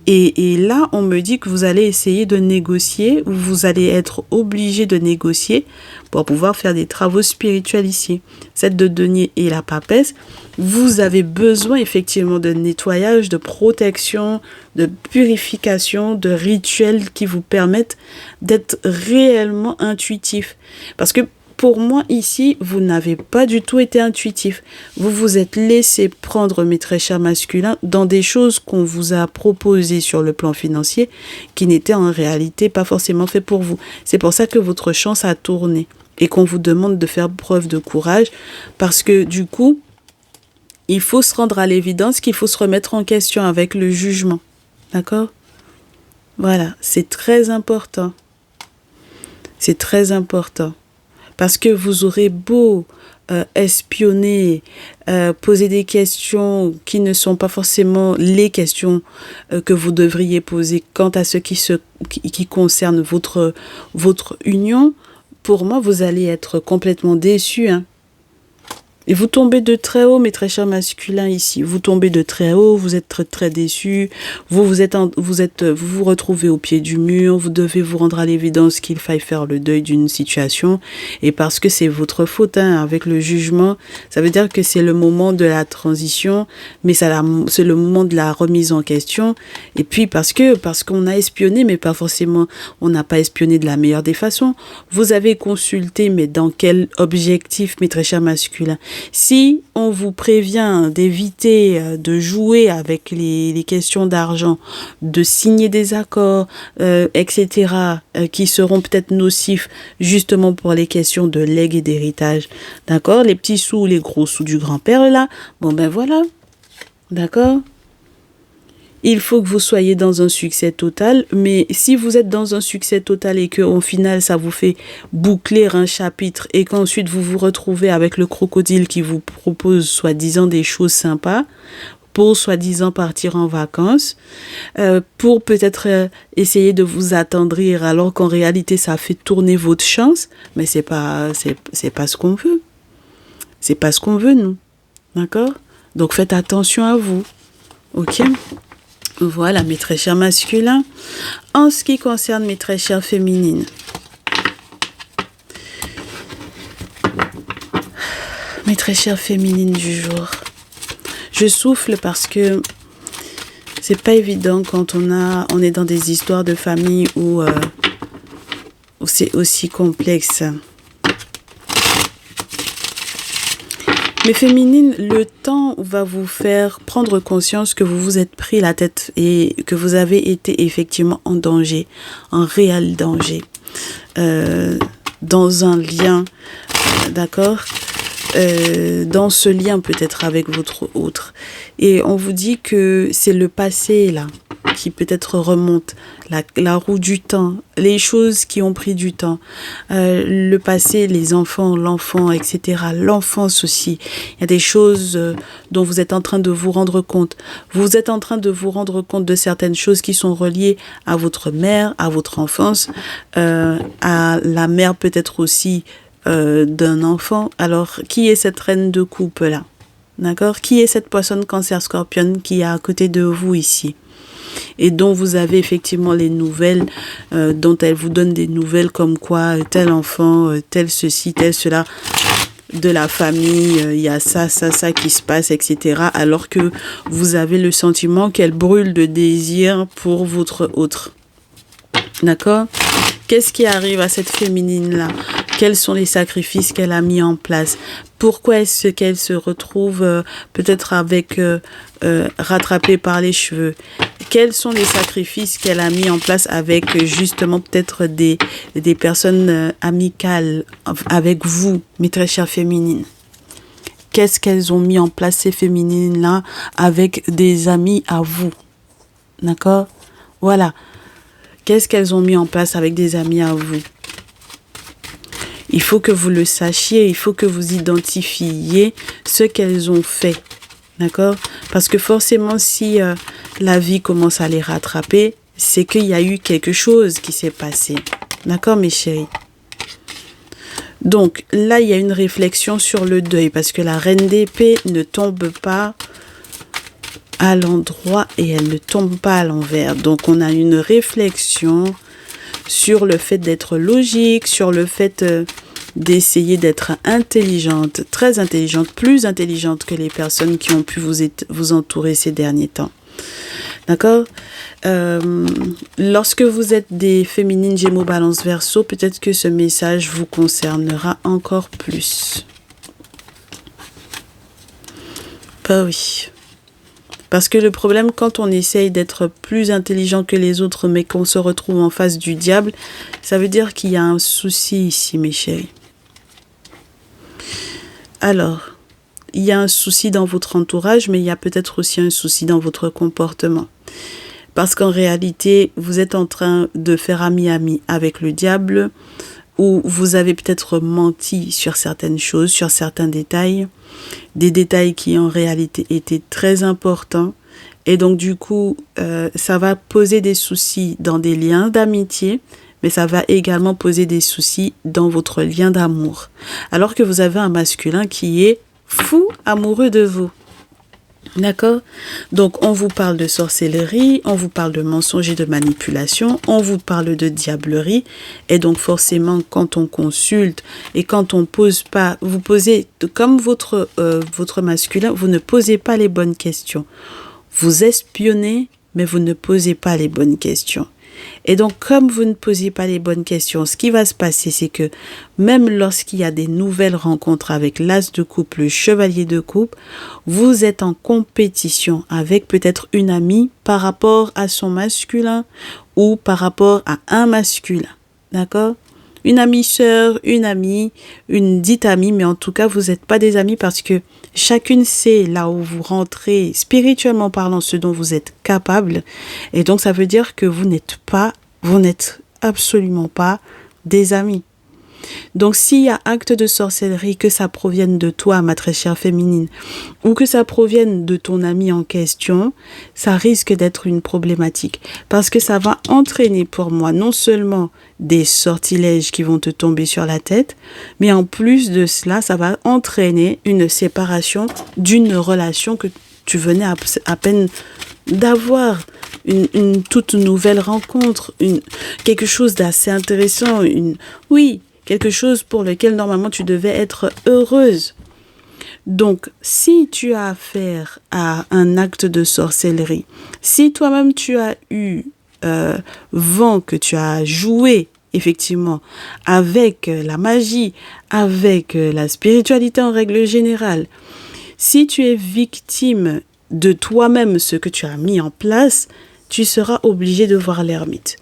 Et là, on me dit que vous allez essayer de négocier ou vous allez être obligé de négocier pour pouvoir faire des travaux spirituels ici. 7 de denier et la papesse, vous avez besoin effectivement de nettoyage, de protection, de purification, de rituels qui vous permettent d'être réellement intuitif. Parce que pour moi, ici, vous n'avez pas du tout été intuitif. Vous vous êtes laissé prendre, mes très chers masculins, dans des choses qu'on vous a proposées sur le plan financier qui n'étaient en réalité pas forcément fait pour vous. C'est pour ça que votre chance a tourné et qu'on vous demande de faire preuve de courage parce que du coup, il faut se rendre à l'évidence qu'il faut se remettre en question avec le jugement. D'accord? Voilà, c'est très important. C'est très important. Parce que vous aurez beau espionner, poser des questions qui ne sont pas forcément les questions que vous devriez poser quant à ce qui concerne votre union, pour moi, vous allez être complètement déçus, hein. Et vous tombez de très haut, mes très chers masculins ici. Vous tombez de très haut, vous êtes très, très déçus. Vous vous retrouvez au pied du mur. Vous devez vous rendre à l'évidence qu'il faille faire le deuil d'une situation. Et parce que c'est votre faute, hein, avec le jugement, ça veut dire que c'est le moment de la transition, mais c'est le moment de la remise en question. Et puis parce qu'on a espionné, mais pas forcément, on n'a pas espionné de la meilleure des façons. Vous avez consulté, mais dans quel objectif, mes très chers masculins? Si on vous prévient d'éviter de jouer avec les questions d'argent, de signer des accords, etc., qui seront peut-être nocifs justement pour les questions de legs et d'héritage, d'accord? Les petits sous, les gros sous du grand-père, là, bon ben voilà, d'accord? Il faut que vous soyez dans un succès total, mais si vous êtes dans un succès total et qu'au final, ça vous fait boucler un chapitre et qu'ensuite vous vous retrouvez avec le crocodile qui vous propose soi-disant des choses sympas, pour soi-disant partir en vacances, pour peut-être essayer de vous attendrir alors qu'en réalité, ça fait tourner votre chance, mais c'est pas ce qu'on veut. C'est pas ce qu'on veut, nous. D'accord? Donc, faites attention à vous. OK? Voilà, mes très chers masculins. En ce qui concerne mes très chères féminines, mes très chères féminines du jour, je souffle parce que c'est pas évident quand on est dans des histoires de famille où c'est aussi complexe. Mais féminines, le temps va vous faire prendre conscience que vous vous êtes pris la tête et que vous avez été effectivement en danger, en réel danger, dans un lien, d'accord, dans ce lien peut-être avec votre autre. Et on vous dit que c'est le passé là qui peut-être remonte, la roue du temps, les choses qui ont pris du temps, le passé, les enfants, l'enfant, etc. L'enfance aussi. Il y a des choses dont vous êtes en train de vous rendre compte. Vous êtes en train de vous rendre compte de certaines choses qui sont reliées à votre mère, à votre enfance, à la mère peut-être aussi d'un enfant. Alors, qui est cette reine de coupe là? D'accord? Qui est cette poissonne cancer scorpion qui est à côté de vous ici? Et dont vous avez effectivement les nouvelles, dont elle vous donne des nouvelles comme quoi tel enfant, tel ceci, tel cela, de la famille, il y a ça qui se passe, etc. Alors que vous avez le sentiment qu'elle brûle de désir pour votre autre. D'accord? Qu'est-ce qui arrive à cette féminine-là? Quels sont les sacrifices qu'elle a mis en place? Pourquoi est-ce qu'elle se retrouve peut-être avec rattrapée par les cheveux? Quels sont les sacrifices qu'elle a mis en place avec justement peut-être des personnes amicales avec vous, mes très chères féminines? Qu'est-ce qu'elles ont mis en place ces féminines-là avec des amis à vous? D'accord? Voilà. Qu'est-ce qu'elles ont mis en place avec des amis à vous? Il faut que vous le sachiez, il faut que vous identifiez ce qu'elles ont fait. D'accord? Parce que forcément, si la vie commence à les rattraper, c'est qu'il y a eu quelque chose qui s'est passé. D'accord, mes chéris? Donc, là, il y a une réflexion sur le deuil, parce que la reine d'épée ne tombe pas à l'endroit et elle ne tombe pas à l'envers. Donc, on a une réflexion sur le fait d'être logique, sur le fait d'essayer d'être intelligente, très intelligente, plus intelligente que les personnes qui ont pu vous entourer ces derniers temps. D'accord? Lorsque vous êtes des féminines Gémeaux, Balance, Verseau, peut-être que ce message vous concernera encore plus. Bah oui. Parce que le problème, quand on essaye d'être plus intelligent que les autres, mais qu'on se retrouve en face du diable, ça veut dire qu'il y a un souci ici, mes chéris. Alors, il y a un souci dans votre entourage, mais il y a peut-être aussi un souci dans votre comportement. Parce qu'en réalité, vous êtes en train de faire ami-ami avec le diable, ou vous avez peut-être menti sur certaines choses, sur certains détails, des détails qui en réalité étaient très importants. Et donc du coup, ça va poser des soucis dans des liens d'amitié, mais ça va également poser des soucis dans votre lien d'amour. Alors que vous avez un masculin qui est fou amoureux de vous. D'accord? Donc, on vous parle de sorcellerie, on vous parle de mensonges et de manipulation, on vous parle de diablerie. Et donc, forcément, quand on consulte et quand on pose pas, vous posez, comme votre masculin, vous ne posez pas les bonnes questions. Vous espionnez, mais vous ne posez pas les bonnes questions. Et donc, comme vous ne posez pas les bonnes questions, ce qui va se passer, c'est que même lorsqu'il y a des nouvelles rencontres avec l'as de coupe, le chevalier de coupe, vous êtes en compétition avec peut-être une amie par rapport à son masculin ou par rapport à un masculin. D'accord? Une amie sœur, une amie, une dite amie, mais en tout cas, vous n'êtes pas des amis parce que chacune sait là où vous rentrez, spirituellement parlant, ce dont vous êtes capable. Et donc, ça veut dire que vous n'êtes absolument pas des amis. Donc, s'il y a acte de sorcellerie, que ça provienne de toi, ma très chère féminine, ou que ça provienne de ton ami en question, ça risque d'être une problématique. Parce que ça va entraîner pour moi non seulement des sortilèges qui vont te tomber sur la tête, mais en plus de cela, ça va entraîner une séparation d'une relation que tu venais à peine d'avoir. Une toute nouvelle rencontre, quelque chose d'assez intéressant, quelque chose pour lequel normalement tu devais être heureuse. Donc, si tu as affaire à un acte de sorcellerie, si toi-même tu as eu vent, que tu as joué effectivement avec la magie, avec la spiritualité en règle générale, si tu es victime de toi-même, ce que tu as mis en place, tu seras obligé de voir l'ermite.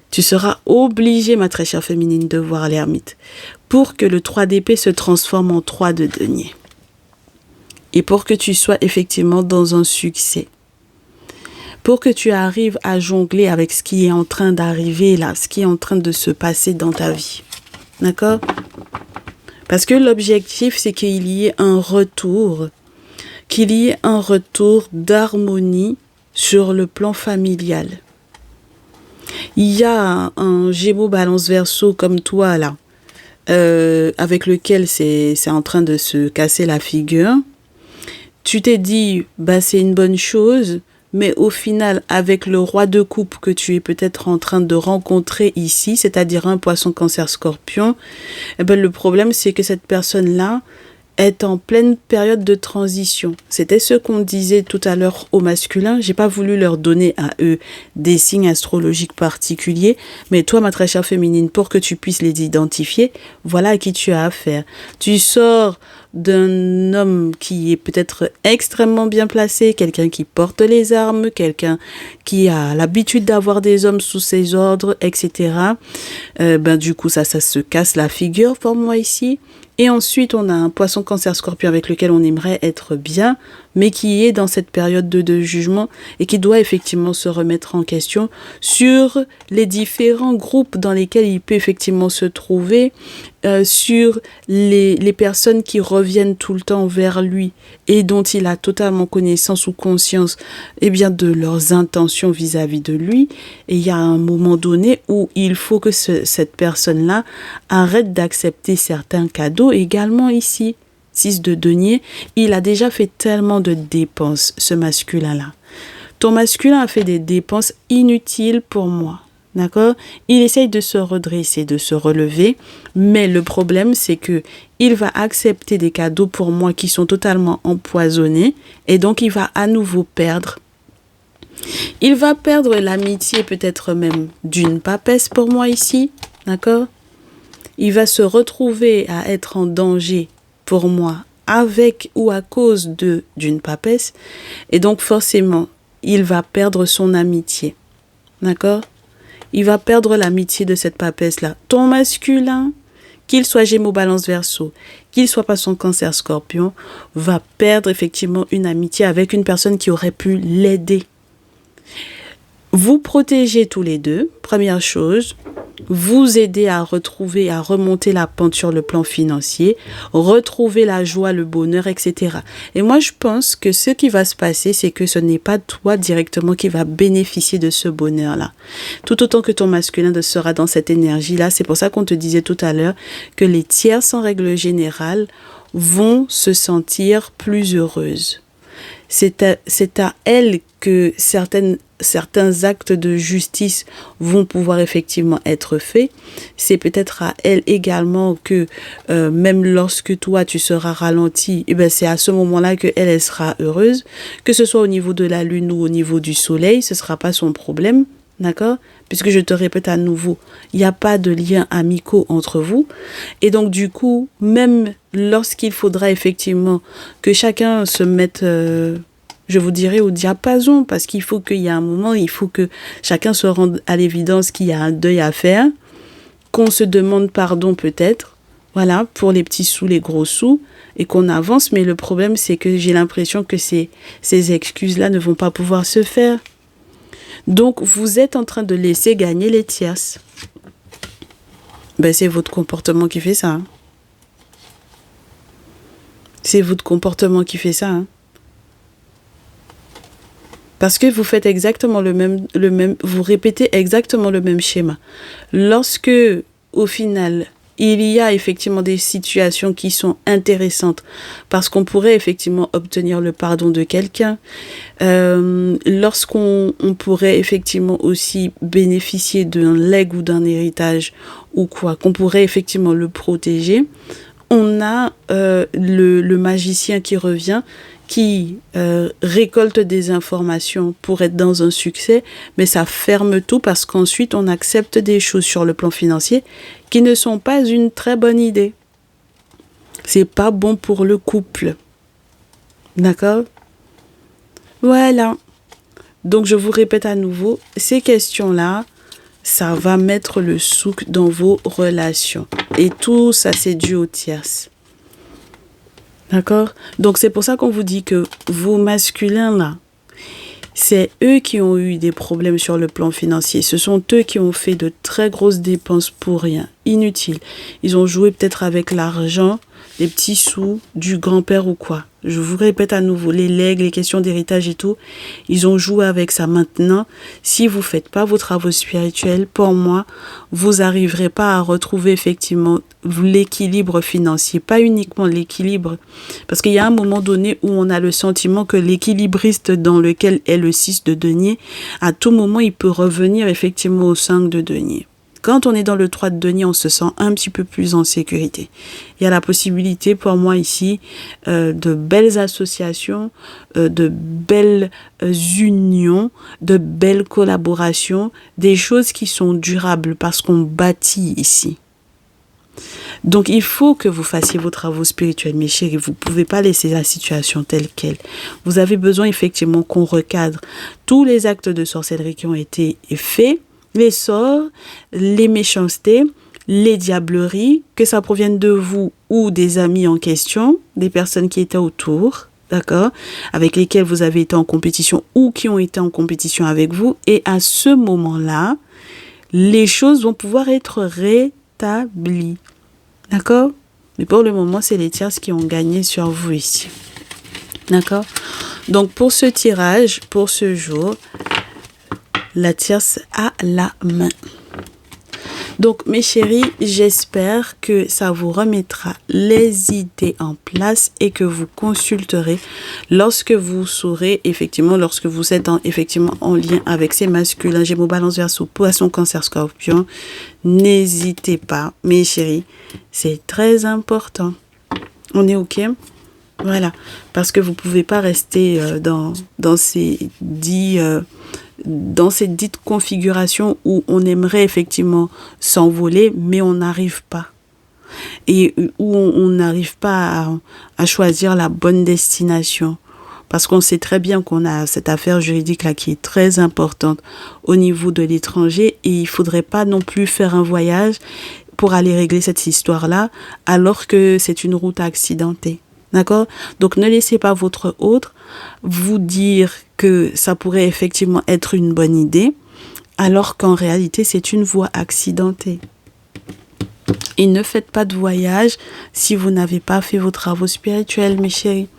Tu seras obligée, ma très chère féminine, de voir l'ermite pour que le 3 d'épée se transforme en 3 de denier. Et pour que tu sois effectivement dans un succès. Pour que tu arrives à jongler avec ce qui est en train d'arriver là, ce qui est en train de se passer dans ta vie. D'accord? Parce que l'objectif, c'est qu'il y ait un retour, d'harmonie sur le plan familial. Il y a un Gémeaux Balance Verseau comme toi là, avec lequel c'est en train de se casser la figure. Tu t'es dit, c'est une bonne chose, mais au final, avec le roi de coupe que tu es peut-être en train de rencontrer ici, c'est-à-dire un poisson cancer scorpion, le problème c'est que cette personne-là est en pleine période de transition. C'était ce qu'on disait tout à l'heure au masculin. J'ai pas voulu leur donner à eux des signes astrologiques particuliers, mais toi, ma très chère féminine, pour que tu puisses les identifier, voilà à qui tu as affaire. Tu sors d'un homme qui est peut-être extrêmement bien placé, quelqu'un qui porte les armes, quelqu'un qui a l'habitude d'avoir des hommes sous ses ordres, etc. Du coup, ça se casse la figure pour moi ici. Et ensuite, on a un poisson cancer scorpion avec lequel on aimerait être bien, mais qui est dans cette période de jugement et qui doit effectivement se remettre en question sur les différents groupes dans lesquels il peut effectivement se trouver, sur les personnes qui reviennent tout le temps vers lui et dont il a totalement connaissance ou conscience de leurs intentions vis-à-vis de lui. Et il y a un moment donné où il faut que cette personne-là arrête d'accepter certains cadeaux également ici. 6 de denier, il a déjà fait tellement de dépenses, ce masculin-là. Ton masculin a fait des dépenses inutiles pour moi. D'accord? Il essaye de se redresser, de se relever, mais le problème, c'est que il va accepter des cadeaux pour moi qui sont totalement empoisonnés et donc il va à nouveau perdre. Il va perdre l'amitié peut-être même d'une papesse pour moi ici. D'accord? Il va se retrouver à être en danger pour moi, avec ou à cause d'une papesse, et donc forcément, il va perdre son amitié. D'accord? Il va perdre l'amitié de cette papesse-là. Ton masculin, qu'il soit Gémeaux, Balance, Verseau, qu'il soit pas son cancer scorpion, va perdre effectivement une amitié avec une personne qui aurait pu l'aider. Vous protégez tous les deux, première chose. Vous aider à retrouver, à remonter la pente sur le plan financier, retrouver la joie, le bonheur, etc. Et moi, je pense que ce qui va se passer, c'est que ce n'est pas toi directement qui va bénéficier de ce bonheur-là. Tout autant que ton masculin sera dans cette énergie-là. C'est pour ça qu'on te disait tout à l'heure que les tierces, en règle générale, vont se sentir plus heureuses. C'est à elles que certains actes de justice vont pouvoir effectivement être faits. C'est peut-être à elles également que même lorsque toi tu seras ralenti, c'est à ce moment-là que elle sera heureuse. Que ce soit au niveau de la lune ou au niveau du soleil, ce ne sera pas son problème. d'accord? Puisque je te répète à nouveau, il n'y a pas de lien amicaux entre vous. Et donc, du coup, même lorsqu'il faudra effectivement que chacun se mette, je vous dirais, au diapason, parce qu'il faut qu'il y ait un moment, il faut que chacun se rende à l'évidence qu'il y a un deuil à faire, qu'on se demande pardon peut-être, voilà, pour les petits sous, les gros sous, et qu'on avance. Mais le problème, c'est que j'ai l'impression que ces excuses-là ne vont pas pouvoir se faire. Donc, vous êtes en train de laisser gagner les tierces. Ben, c'est votre comportement qui fait ça. Hein. C'est votre comportement qui fait ça. Hein. Parce que vous faites exactement le même, vous répétez exactement le même schéma. Lorsque, au final, il y a effectivement des situations qui sont intéressantes parce qu'on pourrait effectivement obtenir le pardon de quelqu'un, lorsqu'on pourrait effectivement aussi bénéficier d'un legs ou d'un héritage ou quoi, qu'on pourrait effectivement le protéger, on a le magicien qui revient, qui récolte des informations pour être dans un succès, mais ça ferme tout parce qu'ensuite on accepte des choses sur le plan financier qui ne sont pas une très bonne idée. C'est pas bon pour le couple. D'accord? Voilà. Donc je vous répète à nouveau, ces questions-là, ça va mettre le souk dans vos relations. Et tout ça, c'est dû aux tierces. D'accord? Donc, c'est pour ça qu'on vous dit que vos masculins, là, c'est eux qui ont eu des problèmes sur le plan financier. Ce sont eux qui ont fait de très grosses dépenses pour rien, inutiles. Ils ont joué peut-être avec l'argent, les petits sous du grand-père ou quoi. Je vous répète à nouveau, les legs, les questions d'héritage et tout, ils ont joué avec ça. Maintenant, si vous ne faites pas vos travaux spirituels, pour moi, vous n'arriverez pas à retrouver effectivement l'équilibre financier. Pas uniquement l'équilibre, parce qu'il y a un moment donné où on a le sentiment que l'équilibriste dans lequel est le 6 de denier, à tout moment, il peut revenir effectivement au 5 de denier. Quand on est dans le 3 de denier, on se sent un petit peu plus en sécurité. Il y a la possibilité pour moi ici de belles associations, de belles unions, de belles collaborations, des choses qui sont durables parce qu'on bâtit ici. Donc, il faut que vous fassiez vos travaux spirituels, mes chéris. Vous ne pouvez pas laisser la situation telle qu'elle. Vous avez besoin effectivement qu'on recadre tous les actes de sorcellerie qui ont été faits, les sorts, les méchancetés, les diableries, que ça provienne de vous ou des amis en question, des personnes qui étaient autour, d'accord, avec lesquelles vous avez été en compétition ou qui ont été en compétition avec vous. Et à ce moment-là, les choses vont pouvoir être rétablies. D'accord? Mais pour le moment, c'est les tierces qui ont gagné sur vous ici. D'accord? Donc, pour ce tirage, pour ce jour, la tierce à la main. Donc, mes chéris, j'espère que ça vous remettra les idées en place et que vous consulterez lorsque vous saurez, effectivement, lorsque vous êtes effectivement en lien avec ces masculins, Gémeaux, Balance, Verseau, Poisson, Cancer, Scorpion. N'hésitez pas, mes chéris, c'est très important. On est OK? Voilà, parce que vous ne pouvez pas rester dans ces dites configurations où on aimerait effectivement s'envoler, mais on n'arrive pas. Et où on n'arrive pas à choisir la bonne destination. Parce qu'on sait très bien qu'on a cette affaire juridique-là qui est très importante au niveau de l'étranger. Et il ne faudrait pas non plus faire un voyage pour aller régler cette histoire-là, alors que c'est une route accidentée. D'accord? Donc, ne laissez pas votre autre vous dire que ça pourrait effectivement être une bonne idée, alors qu'en réalité, c'est une voie accidentée. Et ne faites pas de voyage si vous n'avez pas fait vos travaux spirituels, mes chéris.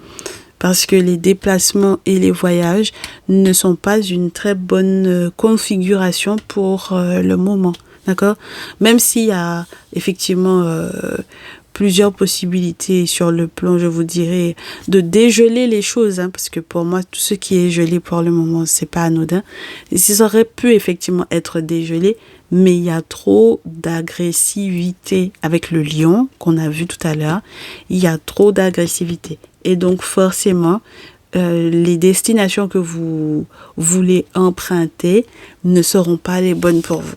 Parce que les déplacements et les voyages ne sont pas une très bonne configuration pour le moment. D'accord? Même s'il y a effectivement plusieurs possibilités sur le plan, je vous dirais, de dégeler les choses, hein, parce que pour moi, tout ce qui est gelé pour le moment, c'est pas anodin. Et ça aurait pu effectivement être dégelé, mais il y a trop d'agressivité avec le lion qu'on a vu tout à l'heure. Il y a trop d'agressivité. Et donc, forcément, les destinations que vous voulez emprunter ne seront pas les bonnes pour vous.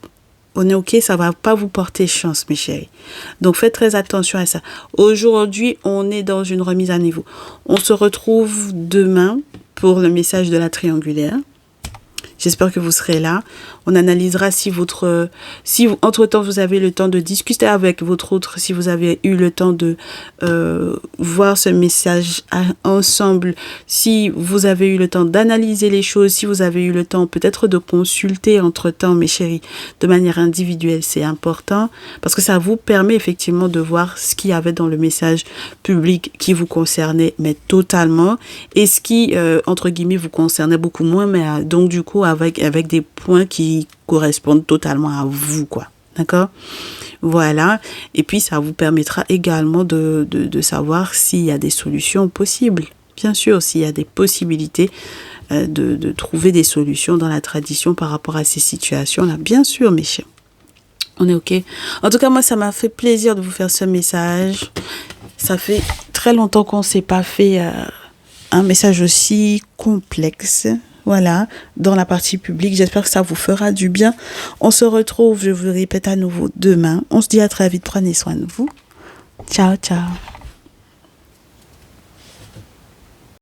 On est OK, ça va pas vous porter chance, mes chéris. Donc, faites très attention à ça. Aujourd'hui, on est dans une remise à niveau. On se retrouve demain pour le message de la triangulaire. J'espère que vous serez là. On analysera si entre-temps, vous avez le temps de discuter avec votre autre, si vous avez eu le temps de voir ce message ensemble, si vous avez eu le temps d'analyser les choses, si vous avez eu le temps peut-être de consulter entre-temps, mes chéris, de manière individuelle, c'est important parce que ça vous permet effectivement de voir ce qu'il y avait dans le message public qui vous concernait, mais totalement, et ce qui, entre guillemets, vous concernait beaucoup moins, mais donc du coup, avec des points qui correspondent totalement à vous, quoi. D'accord? Voilà. Et puis, ça vous permettra également de savoir s'il y a des solutions possibles. Bien sûr, s'il y a des possibilités de trouver des solutions dans la tradition par rapport à ces situations-là. Bien sûr, mes chers. On est OK. En tout cas, moi, ça m'a fait plaisir de vous faire ce message. Ça fait très longtemps qu'on ne s'est pas fait un message aussi complexe. Voilà, dans la partie publique. J'espère que ça vous fera du bien. On se retrouve, je vous répète à nouveau, demain. On se dit à très vite. Prenez soin de vous. Ciao, ciao.